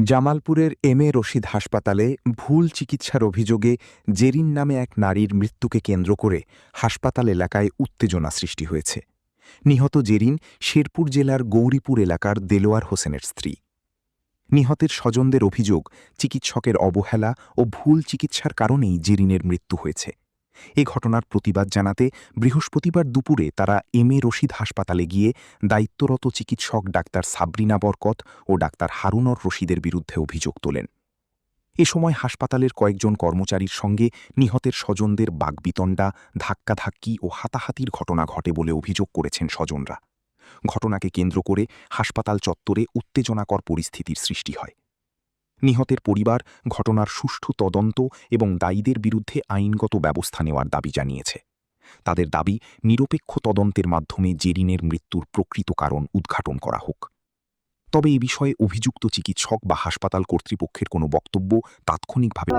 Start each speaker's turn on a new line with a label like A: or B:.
A: জামালপুরের M A Rashid হাসপাতালে ভুল চিকিৎসার অভিযোগে জেরিন নামে এক নারীর মৃত্যুকে কেন্দ্র করে হাসপাতাল এলাকায় উত্তেজনা সৃষ্টি হয়েছে। নিহত জেরিন শেরপুর জেলার গৌরীপুর এলাকার দেলোয়ার হোসেনের স্ত্রী। নিহতের স্বজনদের অভিযোগ, চিকিৎসকের অবহেলা ও ভুল চিকিৎসার কারণেই জেরিনের মৃত্যু হয়েছে। এ ঘটনার প্রতিবাদ জানাতে বৃহস্পতিবার দুপুরে তারা এম এ রশিদ হাসপাতালে গিয়ে দায়িত্বরত চিকিৎসক ডাক্তার সাবরিনা বরকত ও ডাক্তার হারুনর রশিদের বিরুদ্ধে অভিযোগ তোলেন। এ সময় হাসপাতালের কয়েকজন কর্মচারীর সঙ্গে নিহতের স্বজনদের বাগবিতণ্ডা, ধাক্কাধাক্কি ও হাতাহাতির ঘটনা ঘটে বলে অভিযোগ করেছেন স্বজনরা। ঘটনাকে কেন্দ্র করে হাসপাতাল চত্বরে উত্তেজনাকর পরিস্থিতির সৃষ্টি হয়। নিহতের পরিবার ঘটনার সুষ্ঠু তদন্ত এবং দায়ীদের বিরুদ্ধে আইনগত ব্যবস্থা নেওয়ার দাবি জানিয়েছে। তাদের দাবি, নিরপেক্ষ তদন্তের মাধ্যমে জেরিনের মৃত্যুর প্রকৃত কারণ উদ্ঘাটন করা হোক। তবে এ বিষয়ে অভিযুক্ত চিকিৎসক বা হাসপাতাল কর্তৃপক্ষের কোনো বক্তব্য তাৎক্ষণিকভাবে